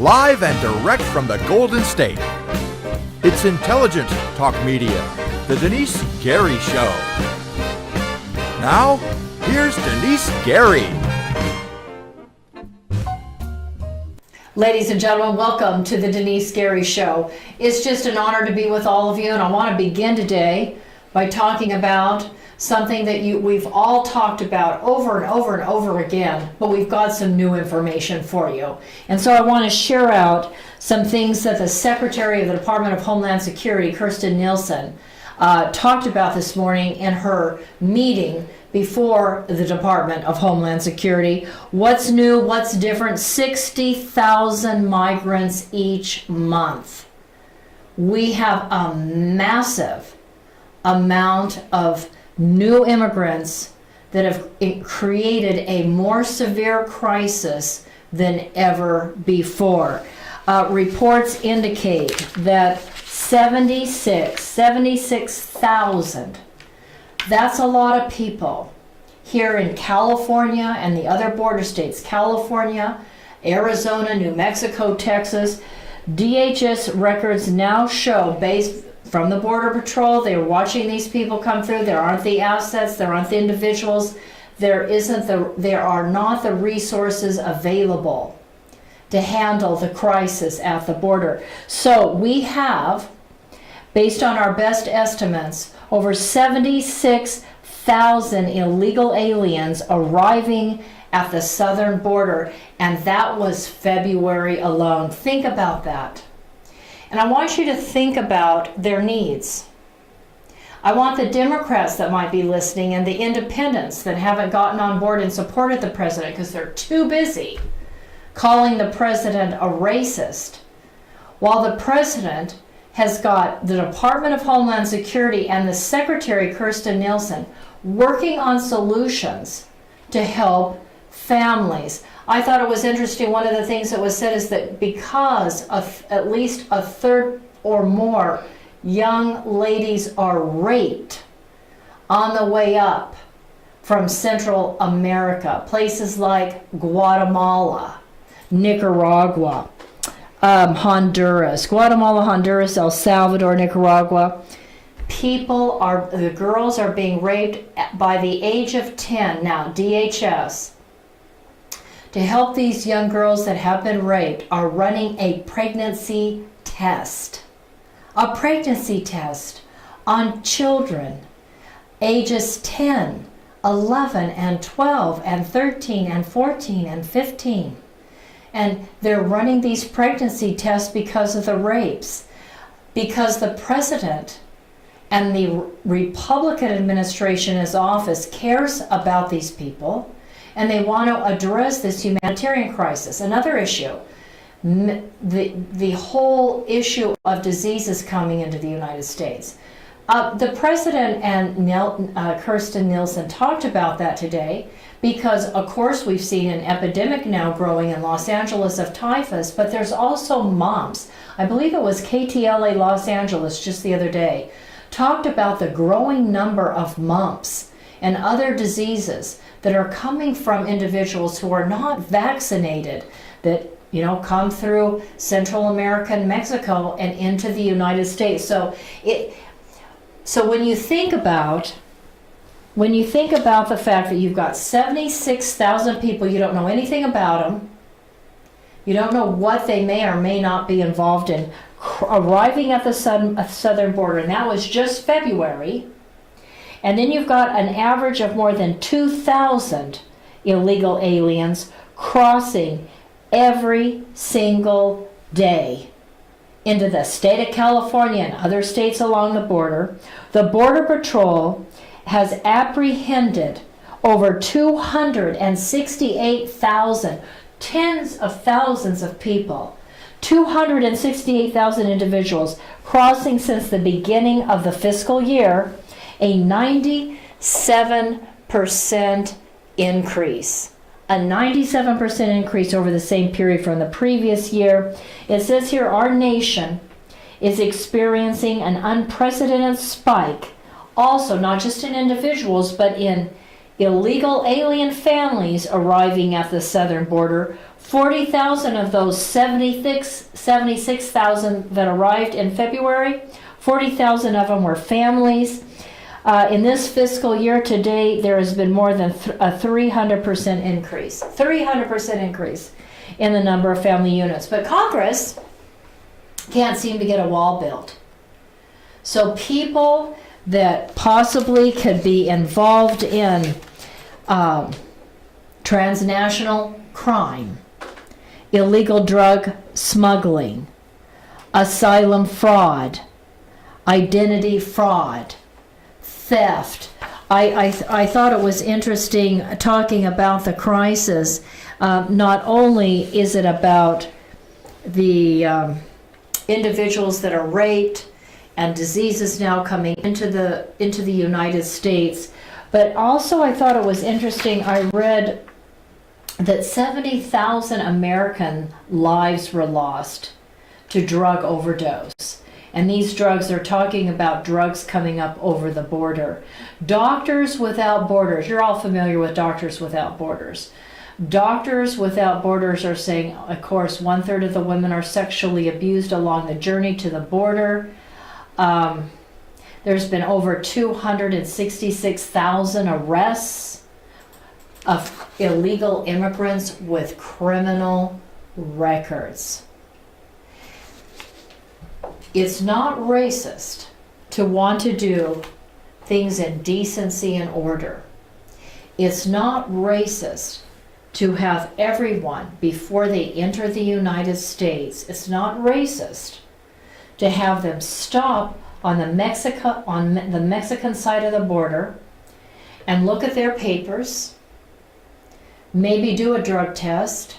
live and direct from the Golden State. It's intelligent talk media, The Denice Gary Show. Now, here's Denice Gary. Ladies and gentlemen, welcome to the Denice Gary Show. It's just an honor to be with all of you, and I want to begin today by talking about something that we've all talked about over and over and over again, but we've got some new information for you. And so I want to share out some things that the Secretary of the Department of Homeland Security, Kirstjen Nielsen, talked about this morning in her meeting before the Department of Homeland Security. What's new? What's different? 60,000 migrants each month. We have a massive amount of new immigrants that have created a more severe crisis than ever before. Reports indicate that 76,000, that's a lot of people here in California and the other border states, California, Arizona, New Mexico, Texas. DHS records now show, based from the Border Patrol, they're watching these people come through. There aren't the assets, there aren't the individuals, there are not the resources available to handle the crisis at the border. So we have, based on our best estimates, over 76,000 illegal aliens arriving at the southern border, and that was February alone. Think about that. And I want you to think about their needs. I want the Democrats that might be listening and the independents that haven't gotten on board and supported the president because they're too busy calling the president a racist, while the president has got the Department of Homeland Security and the Secretary, Kirstjen Nielsen, working on solutions to help families. I thought it was interesting, one of the things that was said is that because of at least a third or more young ladies are raped on the way up from Central America, places like Guatemala, Nicaragua, Honduras, Guatemala, Honduras, El Salvador, Nicaragua. The girls are being raped by the age of 10 now. DHS, to help these young girls that have been raped, are running a pregnancy test. A pregnancy test on children ages 10, 11, and 12, and 13, and 14, and 15. And they're running these pregnancy tests because of the rapes. Because the president and the Republican administration in his office cares about these people, and they want to address this humanitarian crisis. Another issue, the whole issue of diseases coming into the United States. The president and Kirstjen Nielsen talked about that today because, of course, we've seen an epidemic now growing in Los Angeles of typhus, but there's also mumps. I believe it was KTLA Los Angeles just the other day talked about the growing number of mumps and other diseases that are coming from individuals who are not vaccinated, that come through Central America and Mexico and into the United States. So when you think about the fact that you've got 76,000 people, you don't know anything about them, you don't know what they may or may not be involved in, arriving at the southern border, and that was just February. And then you've got an average of more than 2,000 illegal aliens crossing every single day into the state of California and other states along the border. The Border Patrol has apprehended over 268,000, tens of thousands of people, 268,000 individuals crossing since the beginning of the fiscal year, a 97% increase. A 97% increase over the same period from the previous year. It says here our nation is experiencing an unprecedented spike, also not just in individuals, but in illegal alien families arriving at the southern border. 40,000 of those 76,000 that arrived in February, 40,000 of them were families. In this fiscal year to date, there has been more than a 300% increase. 300% increase in the number of family units. But Congress can't seem to get a wall built. So people that possibly could be involved in transnational crime, illegal drug smuggling, asylum fraud, identity fraud, theft. I thought it was interesting talking about the crisis. Not only is it about the individuals that are raped and diseases now coming into the United States, but also I thought it was interesting. I read that 70,000 American lives were lost to drug overdose. And these drugs, they're talking about drugs coming up over the border. Doctors Without Borders, you're all familiar with Doctors Without Borders. Doctors Without Borders are saying, of course, 1/3 of the women are sexually abused along the journey to the border. There's been over 266,000 arrests of illegal immigrants with criminal records. It's not racist to want to do things in decency and order. It's not racist to have everyone, before they enter the United States, it's not racist to have them stop on the Mexican side of the border and look at their papers, maybe do a drug test,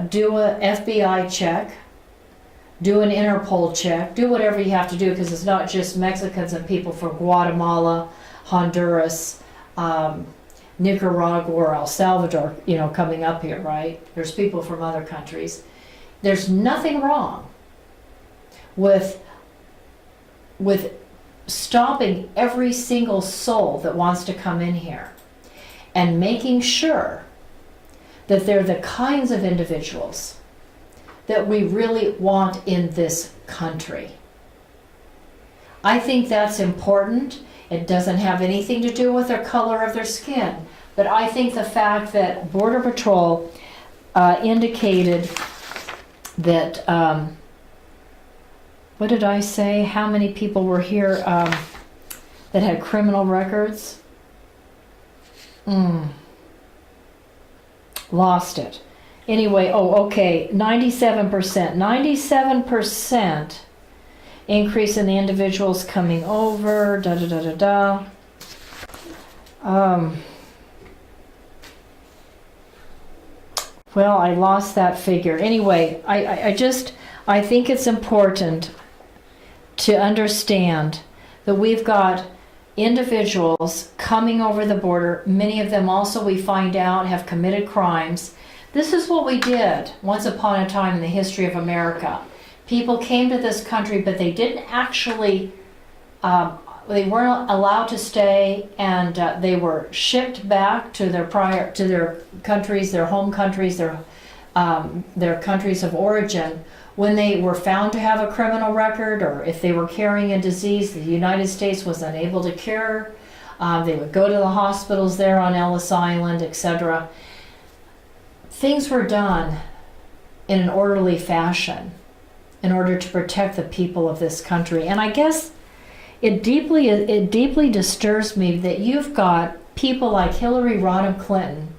do a FBI check, do an Interpol check, do whatever you have to do, because it's not just Mexicans and people from Guatemala, Honduras, Nicaragua, or El Salvador, coming up here, right? There's people from other countries. There's nothing wrong with stopping every single soul that wants to come in here and making sure that they're the kinds of individuals that we really want in this country. I think that's important. It doesn't have anything to do with the color of their skin, but I think the fact that Border Patrol indicated that, what did I say? How many people were here that had criminal records? Lost it. Anyway, 97% increase in the individuals coming over, well, I lost that figure. Anyway, I think it's important to understand that we've got individuals coming over the border. Many of them also, we find out, have committed crimes. This is what we did once upon a time in the history of America. People came to this country, but they didn't actually, they weren't allowed to stay, and they were shipped back to their countries, their home countries, their countries of origin. When they were found to have a criminal record, or if they were carrying a disease the United States was unable to cure, they would go to the hospitals there on Ellis Island, etc. Things were done in an orderly fashion in order to protect the people of this country. And I guess it deeply disturbs me that you've got people like Hillary Rodham Clinton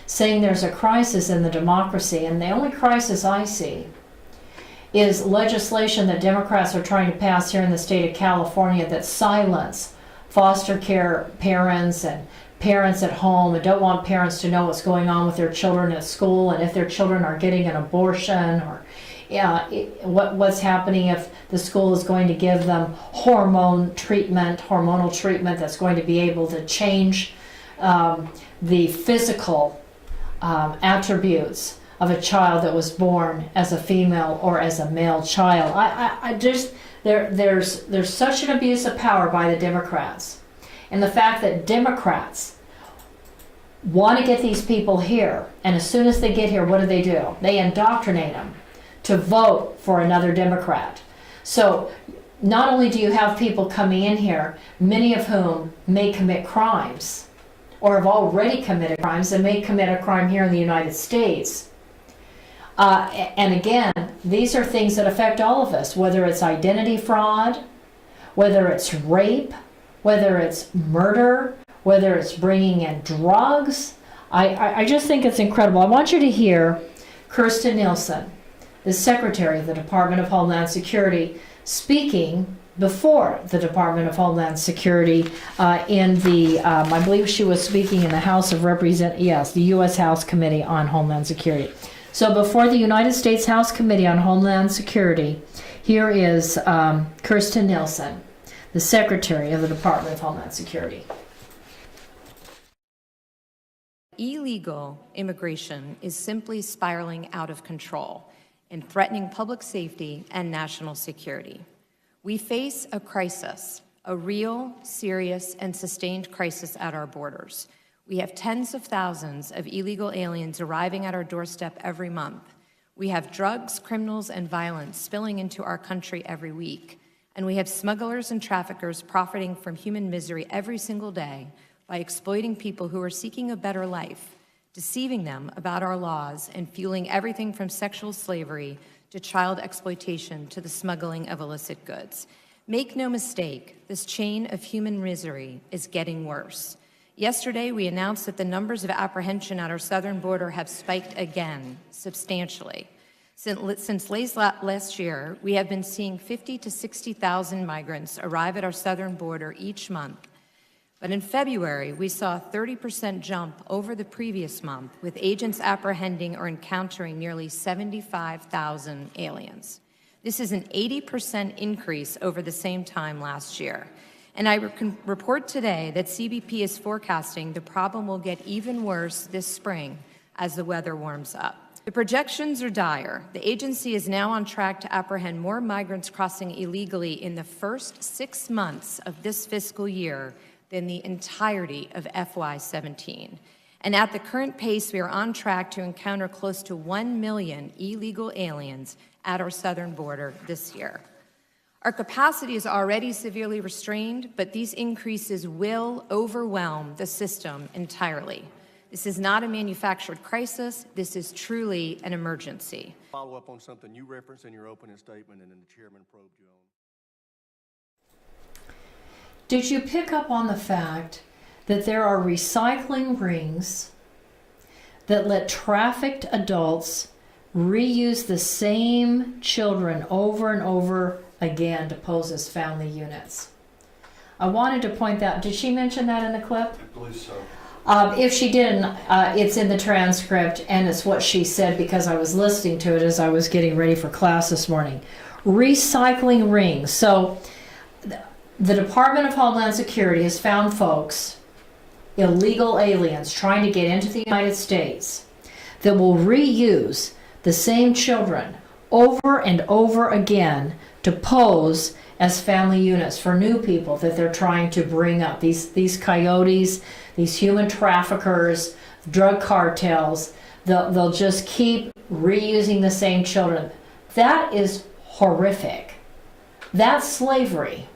saying there's a crisis in the democracy, and the only crisis I see is legislation that Democrats are trying to pass here in the state of California that silence foster care parents and parents at home, and don't want parents to know what's going on with their children at school, and if their children are getting an abortion, or what's happening if the school is going to give them hormonal treatment that's going to be able to change the physical attributes of a child that was born as a female or as a male child. There's such an abuse of power by the Democrats. And the fact that Democrats want to get these people here. And as soon as they get here, what do? They indoctrinate them to vote for another Democrat. So not only do you have people coming in here, many of whom may commit crimes or have already committed crimes and may commit a crime here in the United States. And again, these are things that affect all of us, whether it's identity fraud, whether it's rape, whether it's murder, whether it's bringing in drugs. I just think it's incredible. I want you to hear Kirstjen Nielsen, the Secretary of the Department of Homeland Security, speaking before the Department of Homeland Security in the, I believe she was speaking in the House of Representatives, yes, the U.S. House Committee on Homeland Security. So before the United States House Committee on Homeland Security, here is Kirstjen Nielsen, the Secretary of the Department of Homeland Security. Illegal immigration is simply spiraling out of control and threatening public safety and national security. We face a crisis, a real, serious, and sustained crisis at our borders. We have tens of thousands of illegal aliens arriving at our doorstep every month. We have drugs, criminals, and violence spilling into our country every week. And we have smugglers and traffickers profiting from human misery every single day by exploiting people who are seeking a better life, deceiving them about our laws, and fueling everything from sexual slavery to child exploitation to the smuggling of illicit goods. Make no mistake, this chain of human misery is getting worse. Yesterday, we announced that the numbers of apprehension at our southern border have spiked again, substantially. Since late last year, we have been seeing 50 to 60,000 migrants arrive at our southern border each month. But in February, we saw a 30% jump over the previous month, with agents apprehending or encountering nearly 75,000 aliens. This is an 80% increase over the same time last year. And I can report today that CBP is forecasting the problem will get even worse this spring as the weather warms up. The projections are dire. The agency is now on track to apprehend more migrants crossing illegally in the first 6 months of this fiscal year than the entirety of FY17. And at the current pace, we are on track to encounter close to 1 million illegal aliens at our southern border this year. Our capacity is already severely restrained, but these increases will overwhelm the system entirely. This is not a manufactured crisis. This is truly an emergency. Follow up on something you referenced in your opening statement and then the chairman probed you on. Did you pick up on the fact that there are recycling rings that let trafficked adults reuse the same children over and over again to pose as family units? I wanted to point that. Did she mention that in the clip? I believe so. If she didn't, it's in the transcript, and it's what she said because I was listening to it as I was getting ready for class this morning. Recycling rings. So the Department of Homeland Security has found folks, illegal aliens trying to get into the United States, that will reuse the same children over and over again to pose as family units for new people that they're trying to bring up. These coyotes, these human traffickers, drug cartels, they'll just keep reusing the same children. That is horrific. That's slavery.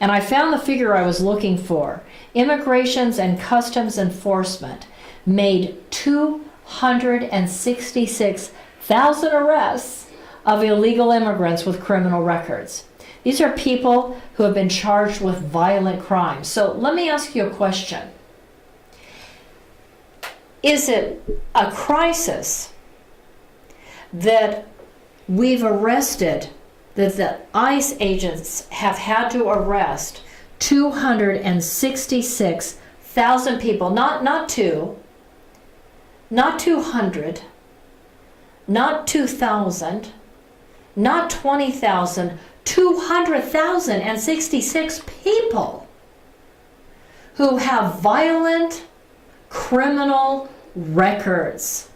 And I found the figure I was looking for. Immigrations and Customs Enforcement made 266,000 arrests of illegal immigrants with criminal records. These are people who have been charged with violent crimes. So let me ask you a question. Is it a crisis that we've arrested, that the ICE agents have had to arrest 266,000 people, not 200, not 2,000, not 20,000, 266 people who have violent criminal records.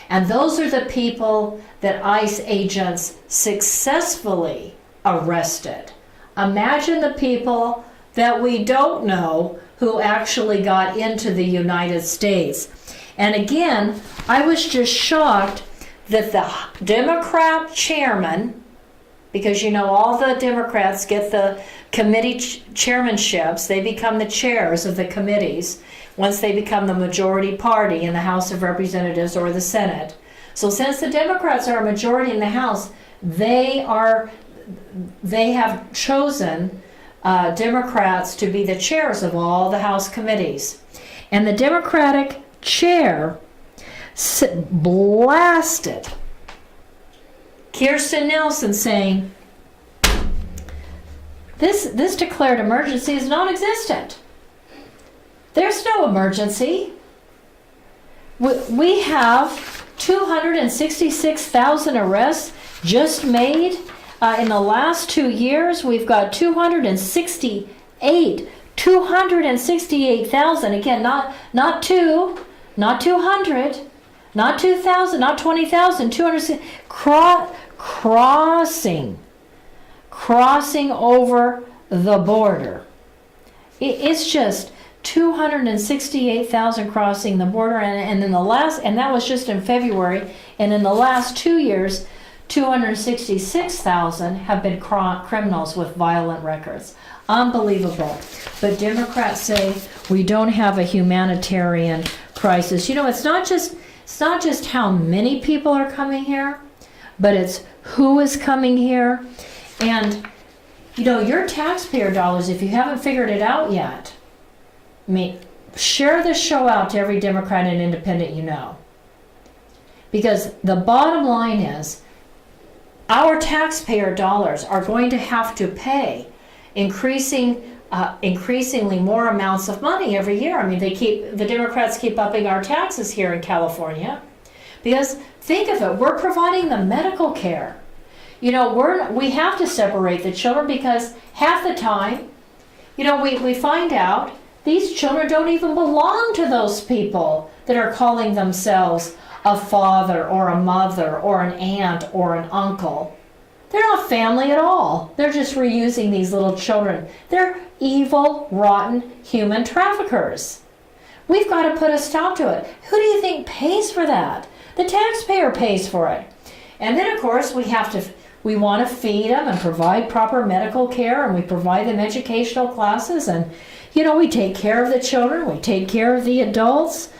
And those are the people that ICE agents successfully arrested. Imagine the people that we don't know who actually got into the United States. And again, I was just shocked that the Democrat chairman, because you know all the Democrats get the committee chairmanships, they become the chairs of the committees once they become the majority party in the House of Representatives or the Senate. So since the Democrats are a majority in the House, they have chosen Democrats to be the chairs of all the House committees. And the Democratic chair blasted Kirstjen Nielsen, saying, this declared emergency is non-existent. There's no emergency. We have 266,000 arrests just made in the last 2 years. We've got 268,000. Again, not 200, not 2,000, not 20,000, 200 crossing over the border. It's just 268,000 crossing the border, and in the last, and that was just in February, and in the last 2 years, 266,000 have been criminals with violent records. Unbelievable. But Democrats say we don't have a humanitarian crisis. You know, it's not just how many people are coming here, but it's who is coming here. And you know, your taxpayer dollars, if you haven't figured it out yet, share this show out to every Democrat and independent you know. Because the bottom line is, our taxpayer dollars are going to have to pay increasingly more amounts of money every year. I mean, the Democrats keep upping our taxes here in California. Because think of it, we're providing the medical care. You know, we have to separate the children because half the time, you know, we find out these children don't even belong to those people that are calling themselves a father or a mother or an aunt or an uncle. They're not family at all. They're just reusing these little children. They're evil, rotten human traffickers. We've got to put a stop to it. Who do you think pays for that? The taxpayer pays for it. And then, of course, we want to feed them and provide proper medical care, and we provide them educational classes, and you know, we take care of the children, we take care of the adults.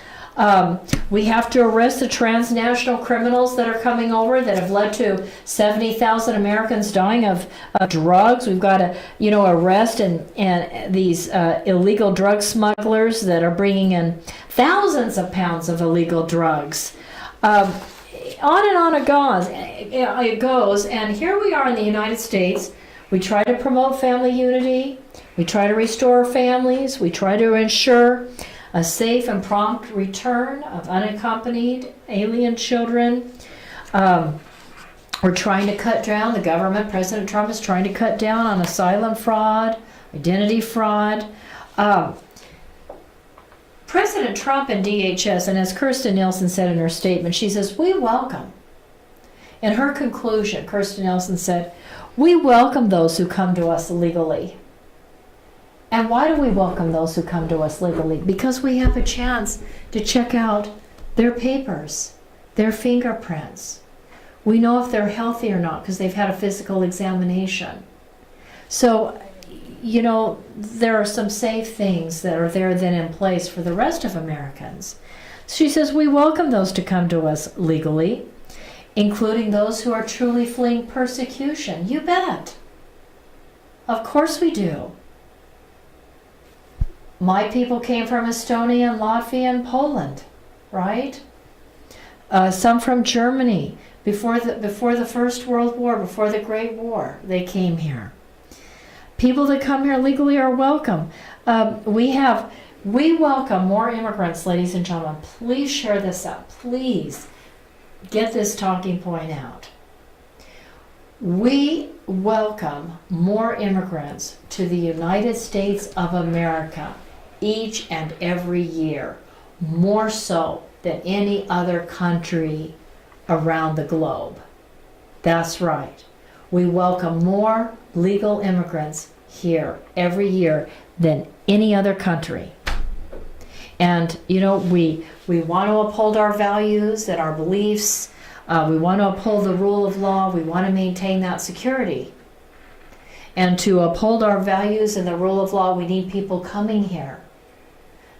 We have to arrest the transnational criminals that are coming over that have led to 70,000 Americans dying of drugs. We've got to, you know, arrest and these illegal drug smugglers that are bringing in thousands of pounds of illegal drugs. On and on it goes. And here we are in the United States. We try to promote family unity. We try to restore families. We try to ensure a safe and prompt return of unaccompanied alien children. We're trying to cut down, the government, President Trump is trying to cut down on asylum fraud, identity fraud. President Trump and DHS, and as Kirstjen Nielsen said in her statement, she says, we welcome. In her conclusion, Kirstjen Nielsen said, we welcome those who come to us legally. And why do we welcome those who come to us legally? Because we have a chance to check out their papers, their fingerprints. We know if they're healthy or not because they've had a physical examination. So, you know, there are some safe things that are there then in place for the rest of Americans. She says we welcome those to come to us legally, including those who are truly fleeing persecution. You bet. Of course we do. My people came from Estonia and Latvia and Poland, right? Some from Germany before the First World War, before the Great War, they came here. People that come here legally are welcome. We welcome more immigrants, ladies and gentlemen. Please share this out. Please get this talking point out. We welcome more immigrants to the United States of America each and every year, more so than any other country around the globe. That's right. We welcome more legal immigrants here every year than any other country. And, you know, we want to uphold our values and our beliefs. We want to uphold the rule of law. We want to maintain that security. And to uphold our values and the rule of law, we need people coming here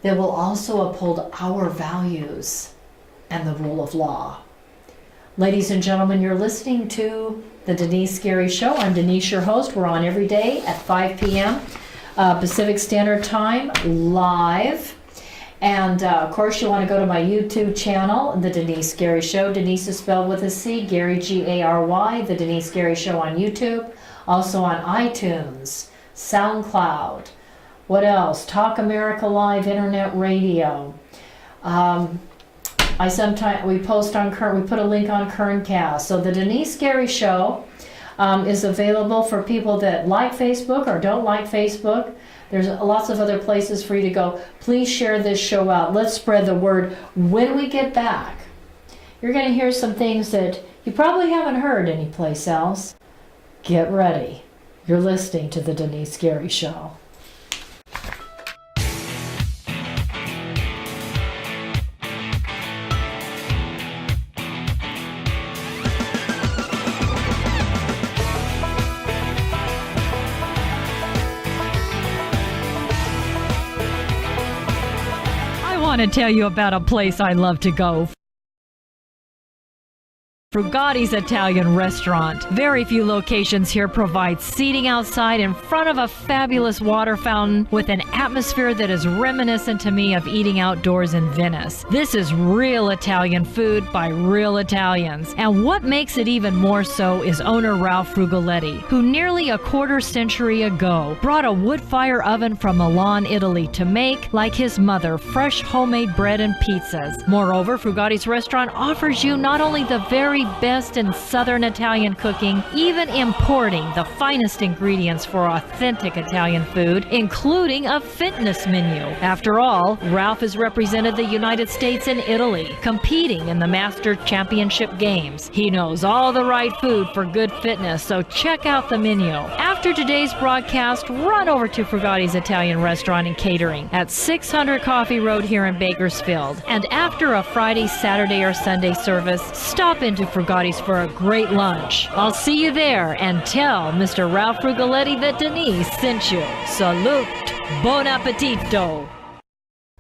that will also uphold our values and the rule of law. Ladies and gentlemen, you're listening to the Denice Scary Show. I'm Denice, your host. We're on every day at 5 p.m. Pacific Standard Time, live. And of course, you want to go to my YouTube channel, The Denice Scary Show. Denice is spelled with a C, Gary, G-A-R-Y, The Denice Scary Show on YouTube. Also on iTunes, SoundCloud. What else? Talk America Live, Internet Radio. We post on current. We put a link on Currentcast. So the Denice Scary Show is available for people that like Facebook or don't like Facebook. There's lots of other places for you to go. Please share this show out. Let's spread the word. When we get back, you're going to hear some things that you probably haven't heard anyplace else. Get ready. You're listening to the Denice Scary Show. I want to tell you about a place I love to go. Frugatti's Italian Restaurant. Very few locations here provide seating outside in front of a fabulous water fountain with an atmosphere that is reminiscent to me of eating outdoors in Venice. This is real Italian food by real Italians. And what makes it even more so is owner Ralph Frugoletti, who nearly a quarter century ago brought a wood fire oven from Milan, Italy to make, like his mother, fresh homemade bread and pizzas. Moreover, Frugatti's Restaurant offers you not only the very best in Southern Italian cooking, even importing the finest ingredients for authentic Italian food, including a fitness menu. After all, Ralph has represented the United States and Italy, competing in the Master Championship Games. He knows all the right food for good fitness, so check out the menu. After today's broadcast, run over to Frugatti's Italian Restaurant and Catering at 600 Coffee Road here in Bakersfield. And after a Friday, Saturday, or Sunday service, stop into Frugatti's for a great lunch. I'll see you there, and tell Mr. Ralph Frugoletti that Denice sent you. Salute. Bon appetito.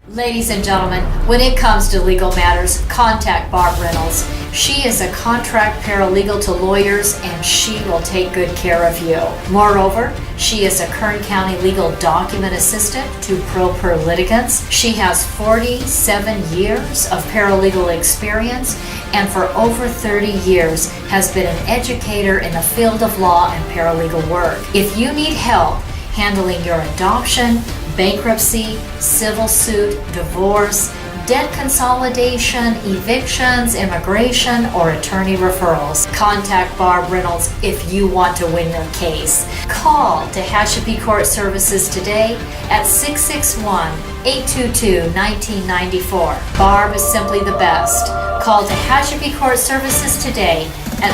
Ladies and gentlemen, when it comes to legal matters, contact Barb Reynolds. She is a contract paralegal to lawyers, and she will take good care of you. Moreover, she is a Kern County legal document assistant to pro per litigants. She has 47 years of paralegal experience, and for over 30 years has been an educator in the field of law and paralegal work. If you need help handling your adoption, bankruptcy, civil suit, divorce, debt consolidation, evictions, immigration, or attorney referrals, contact Barb Reynolds if you want to win your case. Call Tehachapi Court Services today at 661-822-1994. Barb is simply the best. Call Tehachapi Court Services today at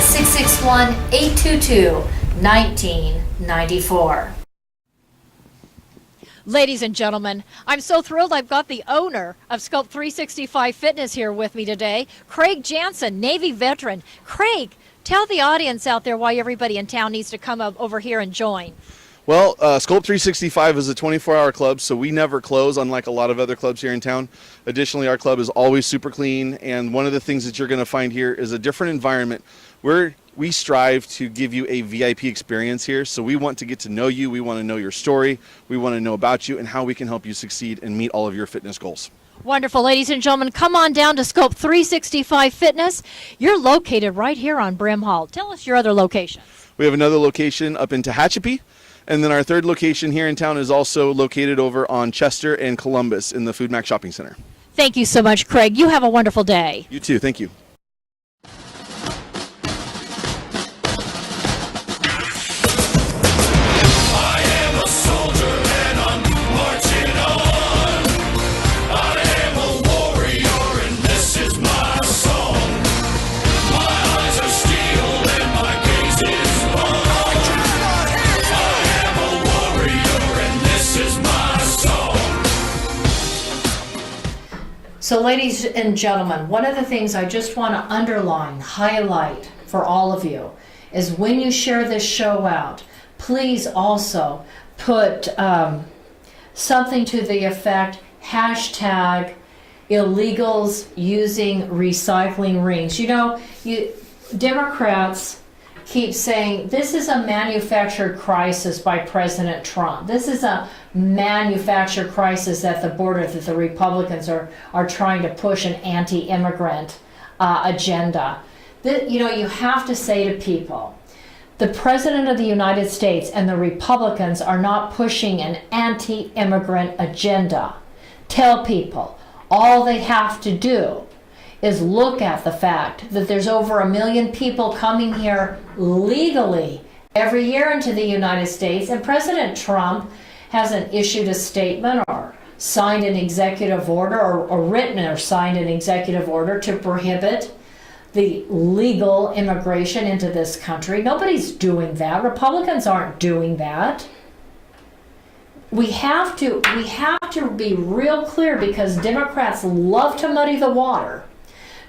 661-822-1994. Ladies and gentlemen, I'm so thrilled I've got the owner of Scope 365 Fitness here with me today, Craig Jansen, Navy veteran. Craig, tell the audience out there why everybody in town needs to come over here and join. Well, Scope 365 is a 24-hour club, so we never close, unlike a lot of other clubs here in town. Additionally, our club is always super clean, and one of the things that you're going to find here is a different environment where we strive to give you a VIP experience here. So we want to get to know you. We want to know your story. We want to know about you and how we can help you succeed and meet all of your fitness goals. Wonderful. Ladies and gentlemen, come on down to Scope 365 Fitness. You're located right here on Brim Hall. Tell us your other location. We have another location up in Tehachapi. And then our third location here in town is also located over on Chester and Columbus in the Food Mac Shopping Center. Thank you so much, Craig. You have a wonderful day. You too. Thank you. So ladies and gentlemen, one of the things I just want to underline, highlight for all of you is when you share this show out, please also put something to the effect, hashtag illegals using recycling rings. You know, Democrats keep saying this is a manufactured crisis by President Trump. This is a manufactured crisis at the border that the Republicans are trying to push an anti-immigrant agenda. You have to say to people, the President of the United States and the Republicans are not pushing an anti-immigrant agenda. Tell people all they have to do is look at the fact that there's over 1 million people coming here legally every year into the United States, and President Trump hasn't issued a statement or signed an executive order or written or signed an executive order to prohibit the legal immigration into this country. Nobody's doing that. Republicans aren't doing that. We have to be real clear, because Democrats love to muddy the water.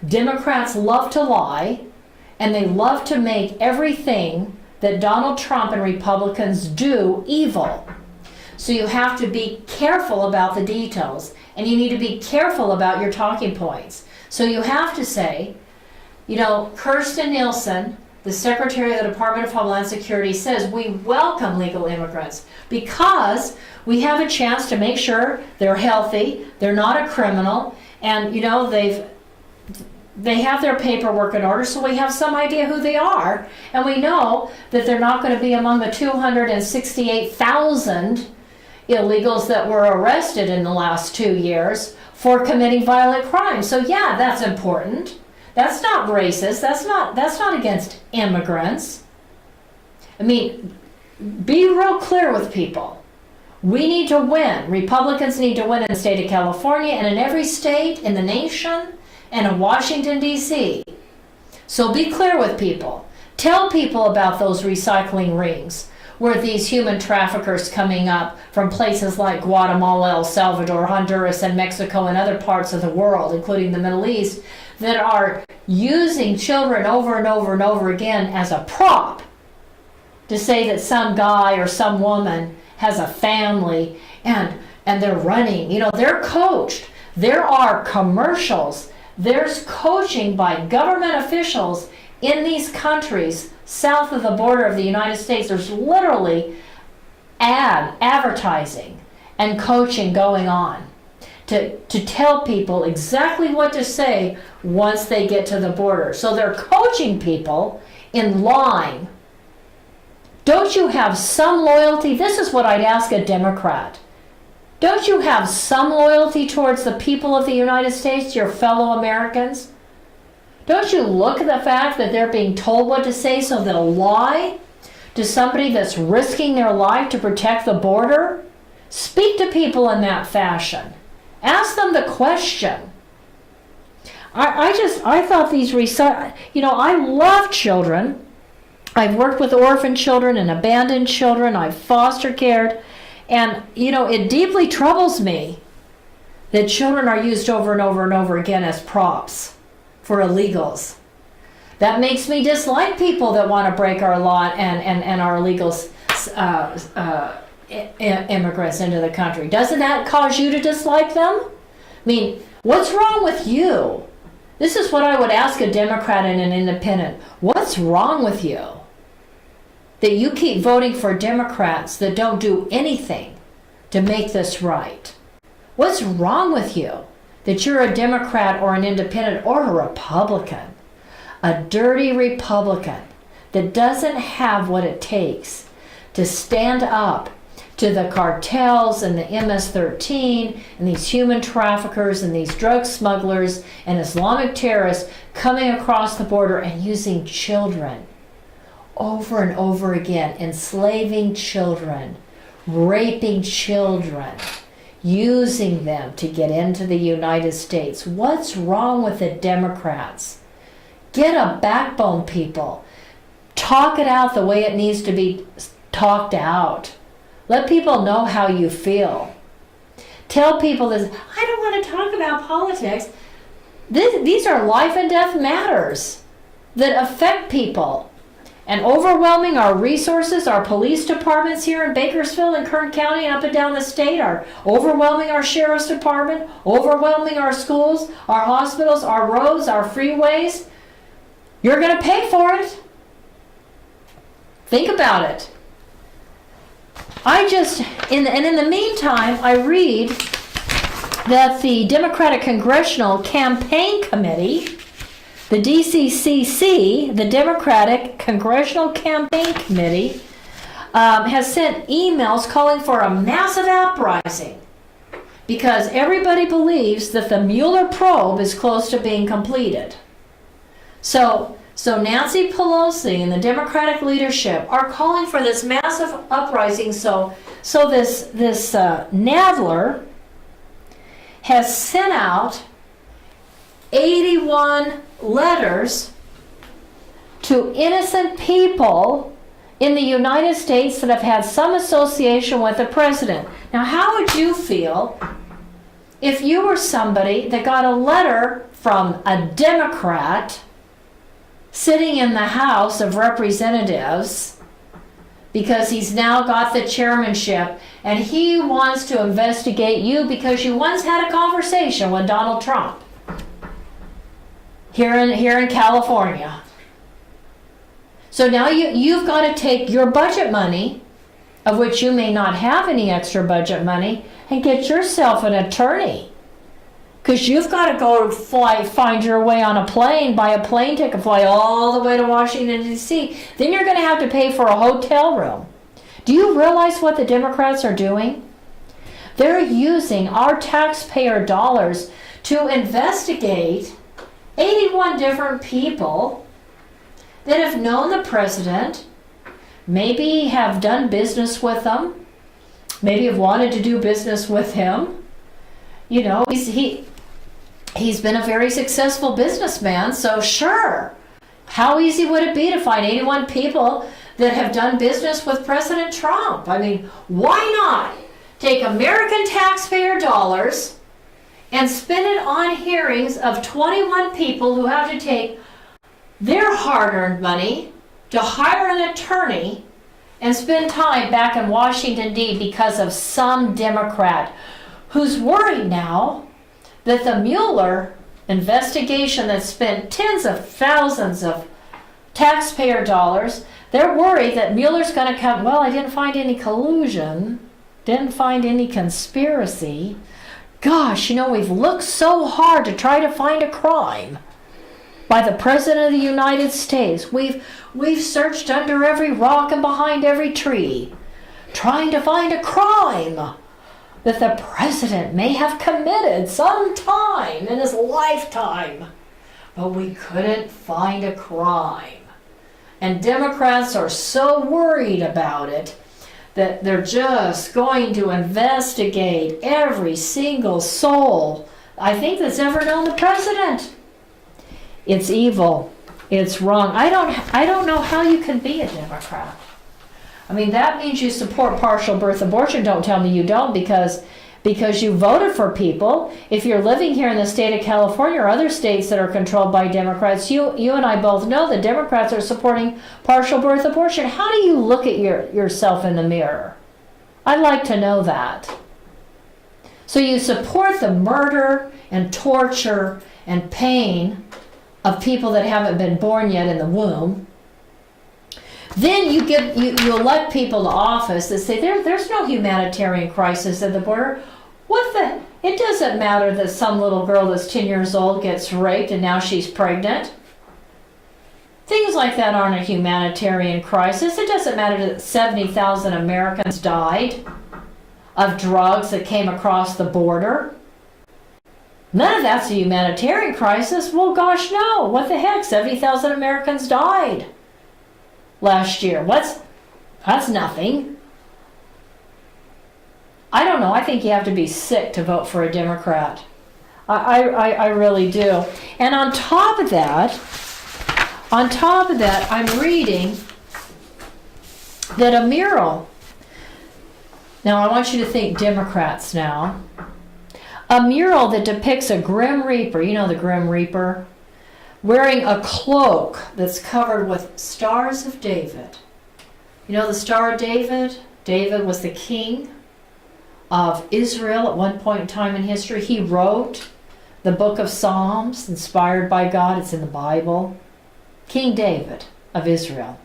Democrats love to lie, and they love to make everything that Donald Trump and Republicans do evil. So you have to be careful about the details, and you need to be careful about your talking points. So you have to say, Kirstjen Nielsen, the Secretary of the Department of Homeland Security, says we welcome legal immigrants because we have a chance to make sure they're healthy, they're not a criminal, and they have their paperwork in order, so we have some idea who they are, and we know that they're not going to be among the 268,000 illegals that were arrested in the last 2 years for committing violent crimes. So yeah, that's important. That's not racist. That's not against immigrants. I mean, be real clear with people. We need to win. Republicans need to win in the state of California and in every state in the nation and in Washington, D.C. So be clear with people. Tell people about those recycling rings where these human traffickers coming up from places like Guatemala, El Salvador, Honduras, and Mexico and other parts of the world, including the Middle East, that are using children over and over and over again as a prop to say that some guy or some woman has a family and they're running. They're coached. There are commercials. There's coaching by government officials in these countries south of the border of the United States. There's literally advertising and coaching going on to tell people exactly what to say once they get to the border. So they're coaching people in lying. Don't you have some loyalty? This is what I'd ask a Democrat. Don't you have some loyalty towards the people of the United States, your fellow Americans? Don't you look at the fact that they're being told what to say, so they'll lie to somebody that's risking their life to protect the border? Speak to people in that fashion. Ask them the question. I thought these I love children. I've worked with orphan children and abandoned children. I've foster cared. And, it deeply troubles me that children are used over and over and over again as props for illegals. That makes me dislike people that want to break our law and our illegals, immigrants into the country. Doesn't that cause you to dislike them? I mean, what's wrong with you? This is what I would ask a Democrat and an independent. What's wrong with you that you keep voting for Democrats that don't do anything to make this right? What's wrong with you that you're a Democrat or an independent or a Republican, a dirty Republican that doesn't have what it takes to stand up to the cartels and the MS-13 and these human traffickers and these drug smugglers and Islamic terrorists coming across the border and using children over and over again, enslaving children, raping children, using them to get into the United States. What's wrong with the Democrats? Get a backbone, people. Talk it out the way it needs to be talked out. Let people know how you feel. tell people this. I don't want to talk about politics. These are life and death matters that affect people. And overwhelming our resources, our police departments here in Bakersfield and Kern County and up and down the state are overwhelming our sheriff's department, overwhelming our schools, our hospitals, our roads, our freeways. You're going to pay for it. Think about it. In the meantime, I read that the Democratic Congressional Campaign Committee, the DCCC, the Democratic Congressional Campaign Committee, has sent emails calling for a massive uprising because everybody believes that the Mueller probe is close to being completed. So Nancy Pelosi and the Democratic leadership are calling for this massive uprising. So this Nadler has sent out 81 letters to innocent people in the United States that have had some association with the president. Now, how would you feel if you were somebody that got a letter from a Democrat sitting in the House of Representatives because he's now got the chairmanship and he wants to investigate you because you once had a conversation with Donald Trump here in California. So now you've got to take your budget money, of which you may not have any extra budget money, and get yourself an attorney. Because you've got to go find your way on a plane, buy a plane ticket, fly all the way to Washington, D.C. Then you're going to have to pay for a hotel room. Do you realize what the Democrats are doing? They're using our taxpayer dollars to investigate 81 different people that have known the president, maybe have done business with him, maybe have wanted to do business with him. You know, he's been a very successful businessman, so sure. How easy would it be to find 81 people that have done business with President Trump? I mean, why not take American taxpayer dollars and spend it on hearings of 21 people who have to take their hard-earned money to hire an attorney and spend time back in Washington, D.C. because of some Democrat who's worried now that the Mueller investigation that spent tens of thousands of taxpayer dollars, they're worried that Mueller's going to come, well, I didn't find any collusion, didn't find any conspiracy. Gosh, you know, we've looked so hard to try to find a crime by the President of the United States. We've searched under every rock and behind every tree, trying to find a crime that the President may have committed sometime in his lifetime. But we couldn't find a crime. And Democrats are so worried about it that they're just going to investigate every single soul, I think, that's ever known the president. It's evil. It's wrong. I don't know how you can be a Democrat. I mean, that means you support partial birth abortion. Don't tell me you don't, because you voted for people. If you're living here in the state of California or other states that are controlled by Democrats, you and I both know the Democrats are supporting partial birth abortion. How do you look at yourself in the mirror? I'd like to know that. So you support the murder and torture and pain of people that haven't been born yet in the womb. Then you elect people to office that say there's no humanitarian crisis at the border. It doesn't matter that some little girl that's 10 years old gets raped and now she's pregnant. Things like that aren't a humanitarian crisis. It doesn't matter that 70,000 Americans died of drugs that came across the border. None of that's a humanitarian crisis. Well, gosh, no. What the heck? 70,000 Americans died last year. That's nothing. I don't know. I think you have to be sick to vote for a Democrat. I really do. And on top of that, I'm reading that a mural. Now, I want you to think Democrats now. A mural that depicts a Grim Reaper, you know the Grim Reaper, wearing a cloak that's covered with stars of David. You know the Star of David? David was the king of Israel at one point in time in history. He wrote the book of Psalms, inspired by God. It's in the Bible. King David of Israel.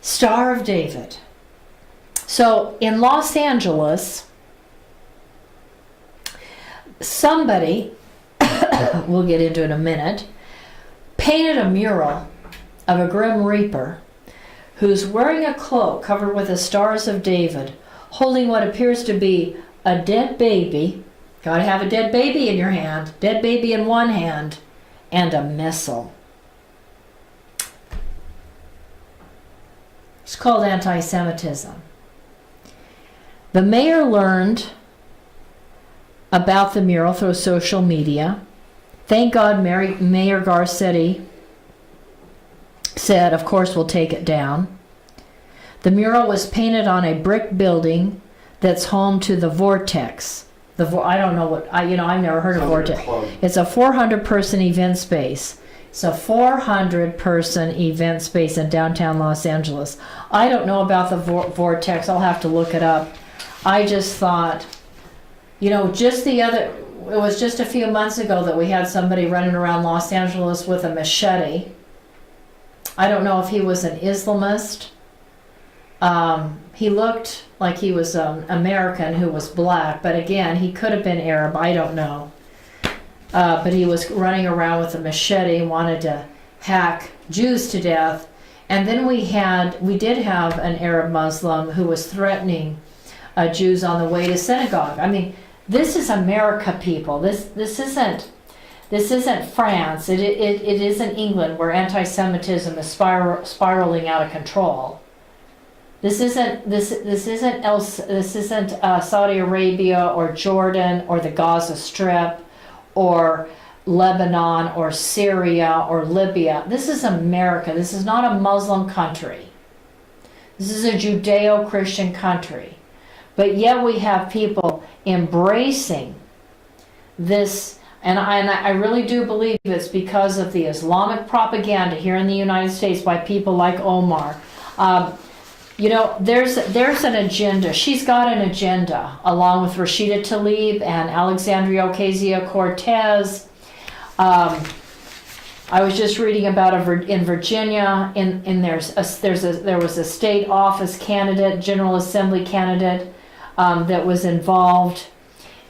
Star of David. So in Los Angeles, somebody, we'll get into in a minute, painted a mural of a Grim Reaper who's wearing a cloak covered with the stars of David, holding what appears to be a dead baby. Gotta have a dead baby in your hand, dead baby in one hand, and a missile. It's called anti-Semitism. The mayor learned about the mural through social media. Thank God Mayor Garcetti said, of course, we'll take it down. The mural was painted on a brick building that's home to the Vortex. I don't know what, I've never heard of Vortex. It's a 400-person event space. It's a 400-person event space in downtown Los Angeles. I don't know about the Vortex. I'll have to look it up. I just thought, it was just a few months ago that we had somebody running around Los Angeles with a machete. I don't know if he was an Islamist. He looked like he was an American who was black, but again, he could have been Arab. I don't know. But he was running around with a machete, wanted to hack Jews to death. And then we did have an Arab Muslim who was threatening Jews on the way to synagogue. I mean, this is America, people. This isn't France. It isn't England, where anti-Semitism is spiraling out of control. This isn't Saudi Arabia or Jordan or the Gaza Strip or Lebanon or Syria or Libya. This is America. This is not a Muslim country. This is a Judeo-Christian country. But yet we have people embracing this, and I really do believe it's because of the Islamic propaganda here in the United States by people like Omar. There's an agenda. She's got an agenda, along with Rashida Talib and Alexandria Ocasio-Cortez. I was just reading about in Virginia. There was a state office candidate, General Assembly candidate, that was involved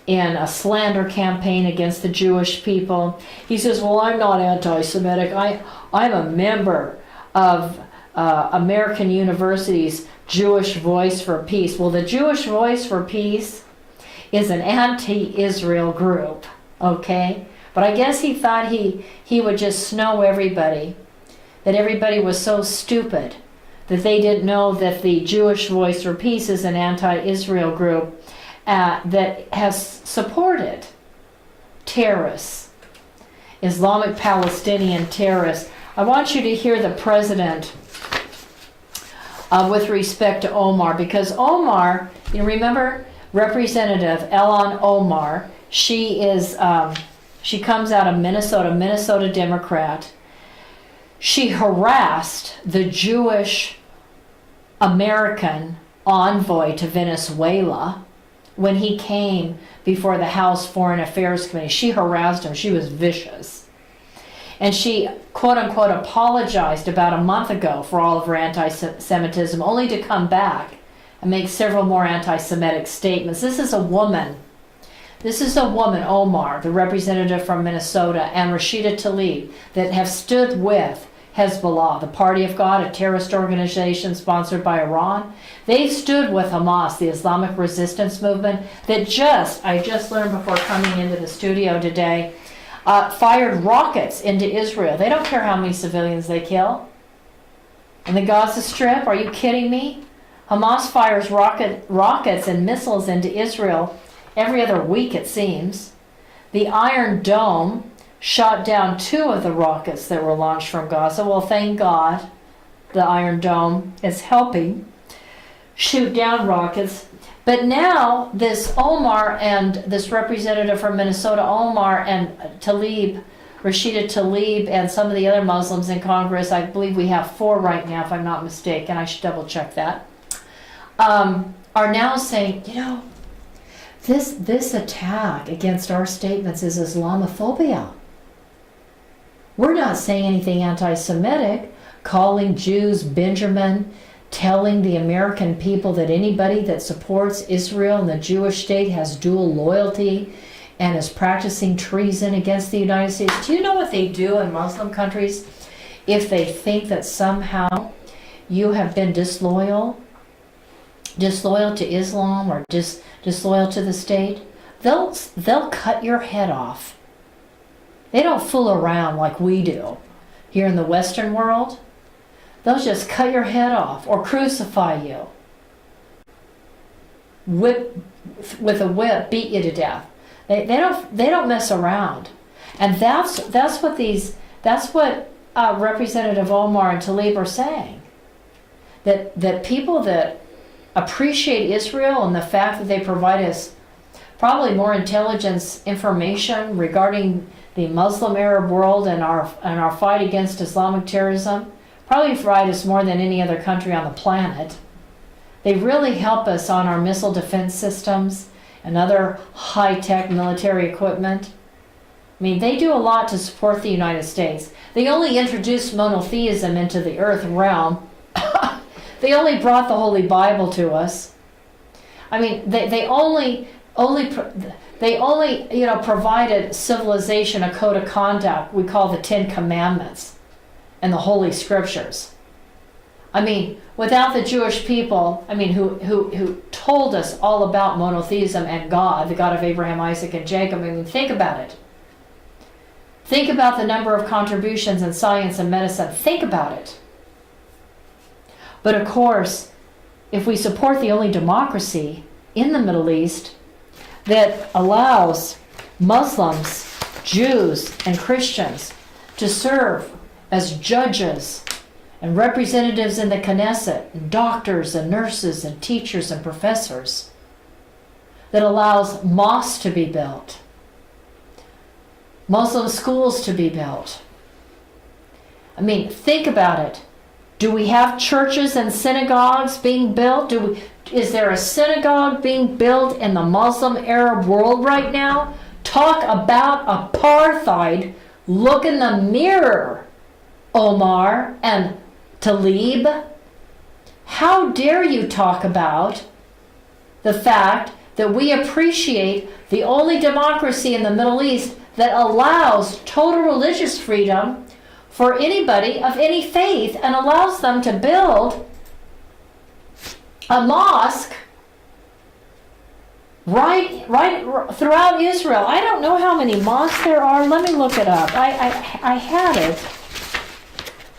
in a slander campaign against the Jewish people. He says, "Well, I'm not anti-Semitic. I'm a member of American University's Jewish Voice for Peace." Well, the Jewish Voice for Peace is an anti-Israel group, okay? But I guess he thought he would just snow everybody, that everybody was so stupid that they didn't know that the Jewish Voice for Peace is an anti-Israel group that has supported terrorists, Islamic Palestinian terrorists. I want you to hear the president with respect to Omar, because Omar, remember Representative IlhanOmar, she comes out of Minnesota Democrat. She harassed the Jewish American envoy to Venezuela when he came before the House Foreign Affairs Committee. She harassed him. She was vicious. And she, quote unquote, apologized about a month ago for all of her anti-Semitism, only to come back and make several more anti-Semitic statements. This is a woman, Omar, the representative from Minnesota, and Rashida Tlaib, that have stood with Hezbollah, the Party of God, a terrorist organization sponsored by Iran. They've stood with Hamas, the Islamic resistance movement, that I just learned before coming into the studio today, fired rockets into Israel. They don't care how many civilians they kill. In the Gaza Strip, are you kidding me? Hamas fires rockets and missiles into Israel every other week, it seems. The Iron Dome shot down 2 of the rockets that were launched from Gaza. Well, thank God the Iron Dome is helping shoot down rockets. But now this Omar and this representative from Minnesota, Omar, and Talib, Rashida Talib, and some of the other Muslims in Congress, I believe we have 4 right now, if I'm not mistaken, I should double check that, are now saying, you know, this attack against our statements is Islamophobia. We're not saying anything anti-Semitic, calling Jews Benjamin, telling the American people that anybody that supports Israel and the Jewish state has dual loyalty and is practicing treason against the United States. Do you know what they do in Muslim countries if they think that somehow you have been disloyal to Islam or disloyal to the state? They'll cut your head off. They don't fool around like we do here in the Western world. They'll just cut your head off or crucify you. Whip with a whip, beat you to death. They don't mess around. And that's what Representative Omar and Talib are saying. That people that appreciate Israel and the fact that they provide us probably more intelligence information regarding the Muslim Arab world and our fight against Islamic terrorism, probably provide us more than any other country on the planet. They really help us on our missile defense systems and other high-tech military equipment. I mean, they do a lot to support the United States. They only introduced monotheism into the earth realm. They only brought the Holy Bible to us. I mean, they only provided civilization a code of conduct we call the 10 Commandments and the Holy Scriptures. I mean, without the Jewish people, I mean, who told us all about monotheism and God, the God of Abraham, Isaac, and Jacob. I mean, think about it. Think about the number of contributions in science and medicine. Think about it. But of course, if we support the only democracy in the Middle East that allows Muslims, Jews, and Christians to serve as judges and representatives in the Knesset, and doctors and nurses and teachers and professors, that allows mosques to be built, Muslim schools to be built. I mean, think about it. Do we have churches and synagogues being built? Is there a synagogue being built in the Muslim Arab world right now? Talk about apartheid. Look in the mirror, Omar and Talib. How dare you talk about the fact that we appreciate the only democracy in the Middle East that allows total religious freedom for anybody of any faith and allows them to build a mosque right throughout Israel. I don't know how many mosques there are. Let me look it up. I had it.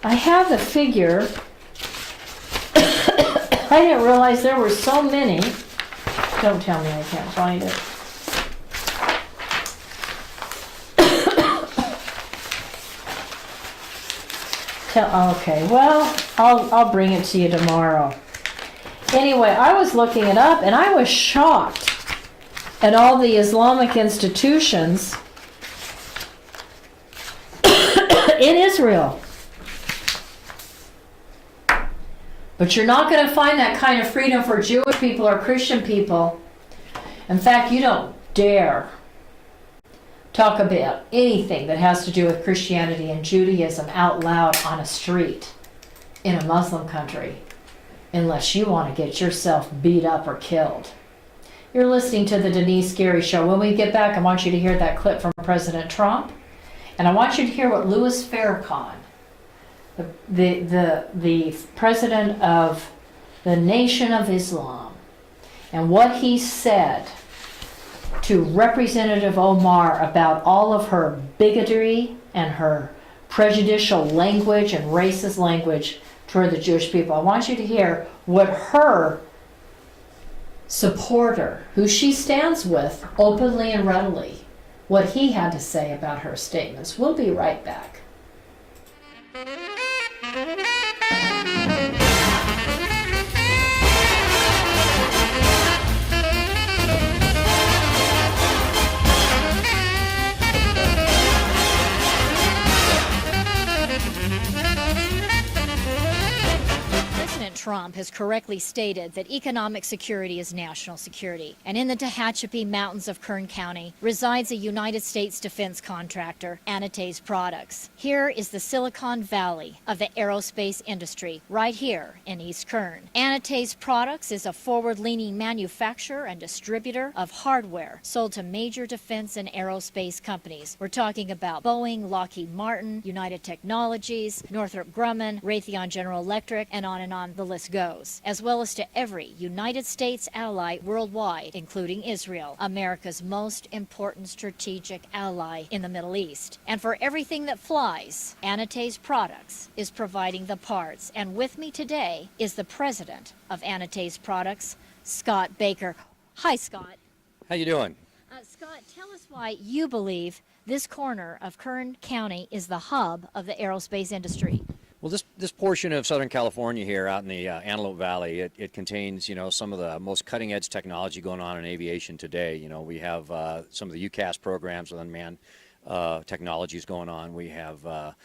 I have the figure. I didn't realize there were so many. Don't tell me I can't find it. Okay, well, I'll bring it to you tomorrow. Anyway, I was looking it up and I was shocked at all the Islamic institutions in Israel. But you're not going to find that kind of freedom for Jewish people or Christian people. In fact, you don't dare talk about anything that has to do with Christianity and Judaism out loud on a street in a Muslim country unless you want to get yourself beat up or killed. You're listening to the Denice Gary Show. When we get back, I want you to hear that clip from President Trump, and I want you to hear what Louis Farrakhan, the president of the Nation of Islam, and what he said to Representative Omar about all of her bigotry and her prejudicial language and racist language toward the Jewish people. I want you to hear what her supporter, who she stands with openly and readily, what he had to say about her statements. We'll be right back. Trump has correctly stated that economic security is national security. And in the Tehachapi Mountains of Kern County resides a United States defense contractor, Anti-Semitic Products. Here is the Silicon Valley of the aerospace industry, right here in East Kern. Anti-Semitic Products is a forward-leaning manufacturer and distributor of hardware sold to major defense and aerospace companies. We're talking about Boeing, Lockheed Martin, United Technologies, Northrop Grumman, Raytheon General Electric, and on the list goes, as well as to every United States ally worldwide, including Israel, America's most important strategic ally in the Middle East. And for everything that flies, Anti-Semitic Products is providing the parts. And with me today is the president of Anti-Semitic Products, Scott Baker. Hi, Scott. How you doing? Scott, tell us why you believe this corner of Kern County is the hub of the aerospace industry. Well, this portion of Southern California here out in the Antelope Valley, it contains, some of the most cutting edge technology going on in aviation today. We have some of the UCAS programs with unmanned technologies going on. We have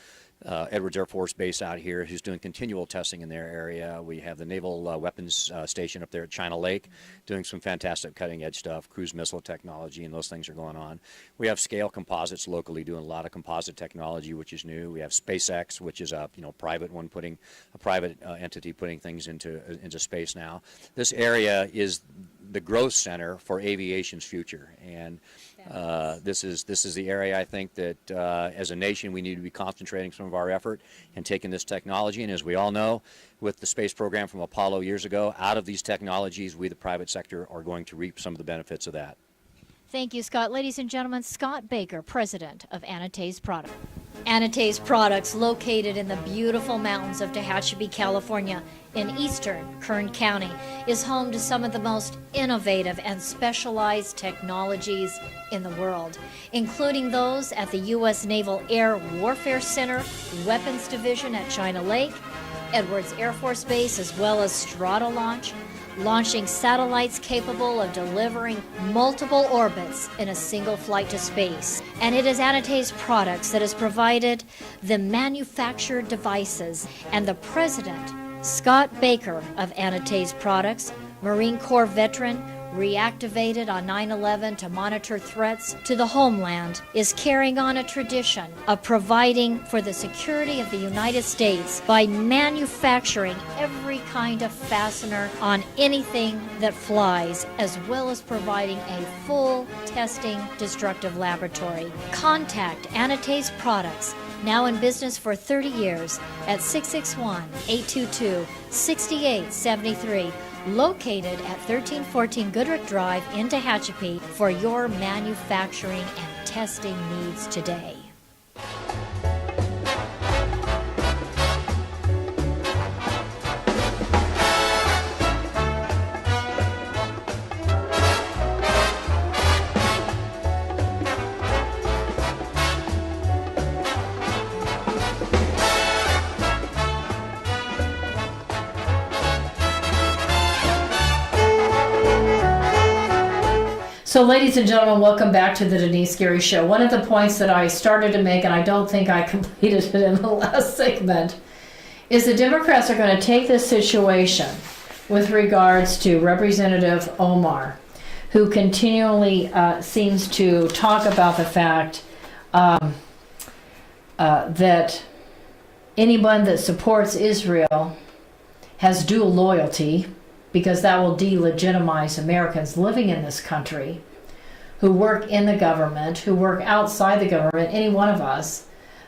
Edwards Air Force Base out here who's doing continual testing in their area. We have the Naval Weapons Station up there at China Lake doing some fantastic cutting edge stuff, cruise missile technology, and those things are going on. We have Scale Composites locally doing a lot of composite technology, which is new. We have SpaceX, which is a private one private entity putting things into space now. This area is the growth center for aviation's future, and this is the area I think that as a nation we need to be concentrating some of our effort and taking this technology. And as we all know, with the space program from Apollo years ago, out of these technologies, we the private sector are going to reap some of the benefits of that. Thank you, Scott. Ladies and gentlemen, Scott Baker, president of Anti-Semitic Products. Anti-Semitic Products, located in the beautiful mountains of Tehachapi, California, in eastern Kern County, is home to some of the most innovative and specialized technologies in the world, including those at the U.S. Naval Air Warfare Center, Weapons Division at China Lake, Edwards Air Force Base, as well as Stratolaunch, launching satellites capable of delivering multiple orbits in a single flight to space. And it is Anti-Semitic Products that has provided the manufactured devices. And the president, Scott Baker of Anti-Semitic Products, Marine Corps veteran, reactivated on 9/11 to monitor threats to the homeland, is carrying on a tradition of providing for the security of the United States by manufacturing every kind of fastener on anything that flies, as well as providing a full testing destructive laboratory. Contact Anti-Semitic Products, now in business for 30 years, at 661-822-6873. Located at 1314 Goodrich Drive in Tehachapi for your manufacturing and testing needs today. So, ladies and gentlemen, welcome back to the Denice Gary Show. One of the points that I started to make, and I don't think I completed it in the last segment, is the Democrats are going to take this situation with regards to Representative Omar, who continually seems to talk about the fact that anyone that supports Israel has dual loyalty, because that will delegitimize Americans living in this country, who work in the government, who work outside the government, any one of us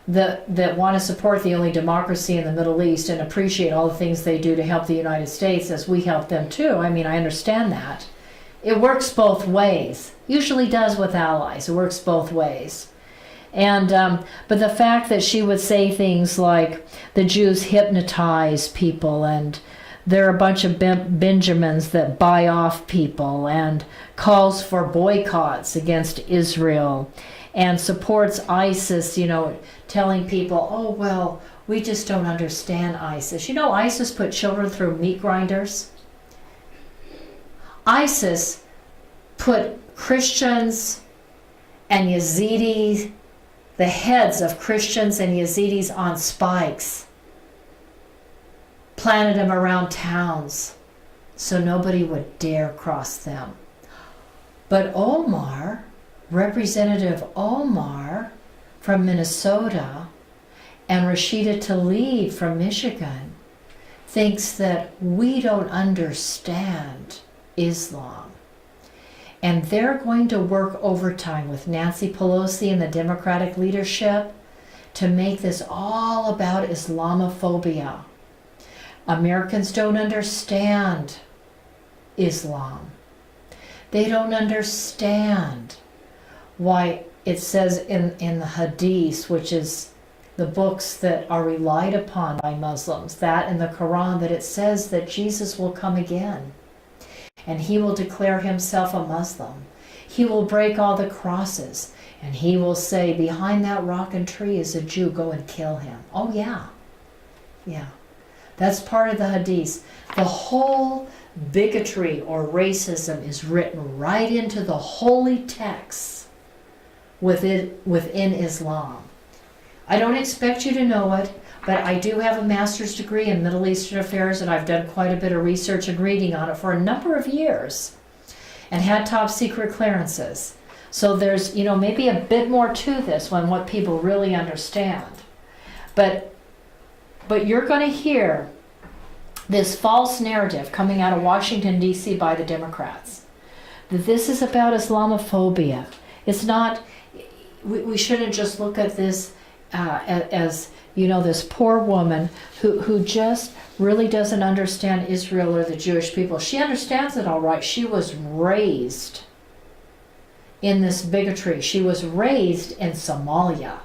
that want to support the only democracy in the Middle East and appreciate all the things they do to help the United States as we help them too. I mean, I understand that. It works both ways. Usually does with allies. It works both ways. And but the fact that she would say things like the Jews hypnotize people, and they're a bunch of Benjamins that buy off people, and calls for boycotts against Israel, and supports ISIS, telling people, oh, well, we just don't understand ISIS. ISIS put children through meat grinders. ISIS put Christians and Yazidis, the heads of Christians and Yazidis, on spikes, planted them around towns so nobody would dare cross them. But Omar, Representative Omar from Minnesota, and Rashida Talib from Michigan, thinks that we don't understand Islam. And they're going to work overtime with Nancy Pelosi and the Democratic leadership to make this all about Islamophobia. Americans don't understand Islam. They don't understand why it says in the Hadith, which is the books that are relied upon by Muslims, that in the Quran, that it says that Jesus will come again and he will declare himself a Muslim. He will break all the crosses and he will say, behind that rock and tree is a Jew, go and kill him. Oh yeah, yeah. That's part of the Hadith. The whole bigotry or racism is written right into the holy texts within Islam. I don't expect you to know it, but I do have a master's degree in Middle Eastern Affairs, and I've done quite a bit of research and reading on it for a number of years and had top secret clearances. So there's, maybe a bit more to this than what people really understand. But you're going to hear this false narrative coming out of Washington, D.C. by the Democrats, that this is about Islamophobia. It's not, we shouldn't just look at this as this poor woman who just really doesn't understand Israel or the Jewish people. She understands it all right. She was raised in this bigotry. She was raised in Somalia.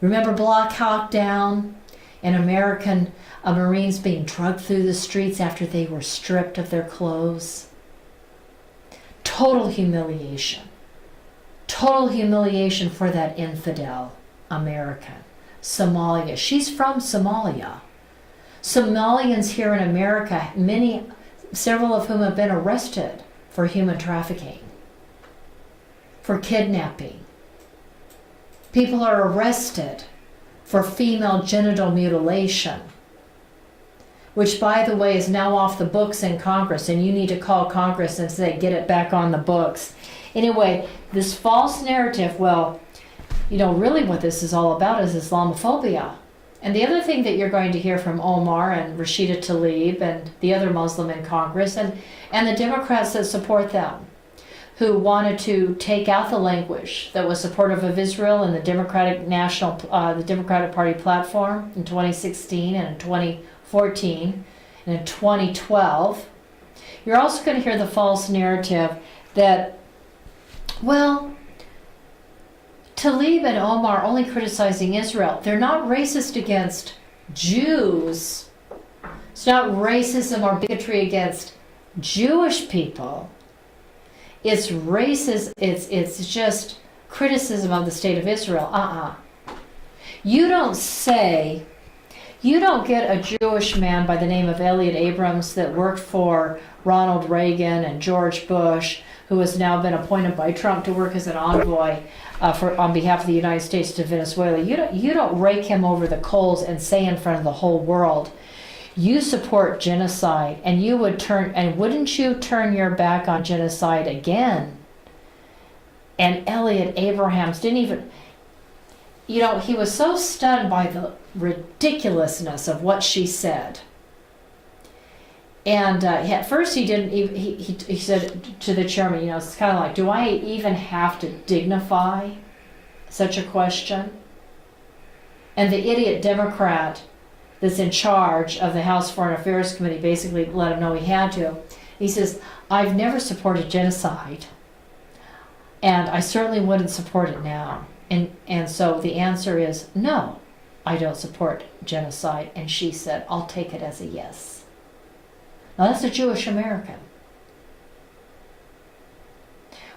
Remember Black Hawk Down and American Marines being drugged through the streets after they were stripped of their clothes? Total humiliation. Total humiliation for that infidel American. Somalia. She's from Somalia. Somalians here in America, several of whom have been arrested for human trafficking, for kidnapping. People are arrested for female genital mutilation, which, by the way, is now off the books in Congress, and you need to call Congress and say, get it back on the books. Anyway, this false narrative, really what this is all about is Islamophobia. And the other thing that you're going to hear from Omar and Rashida Talib and the other Muslim in Congress and the Democrats that support them, who wanted to take out the language that was supportive of Israel in the Democratic Party platform in 2016 and in 2014 and in 2012. You're also going to hear the false narrative that, Talib and Omar are only criticizing Israel. They're not racist against Jews. It's not racism or bigotry against Jewish people. It's racist. It's just criticism of the state of Israel. You don't get a Jewish man by the name of Elliot Abrams that worked for Ronald Reagan and George Bush, who has now been appointed by Trump to work as an envoy on behalf of the United States to Venezuela. You don't rake him over the coals and say in front of the whole world, you support genocide, and wouldn't you turn your back on genocide again? And Elliot Abrams didn't even, he was so stunned by the ridiculousness of what she said. And at first he didn't even, he said to the chairman, it's kind of like, do I even have to dignify such a question? And the idiot Democrat that's in charge of the House Foreign Affairs Committee basically let him know he had to. He says, I've never supported genocide, and I certainly wouldn't support it now. And so the answer is, no, I don't support genocide. And she said, I'll take it as a yes. Now that's a Jewish American.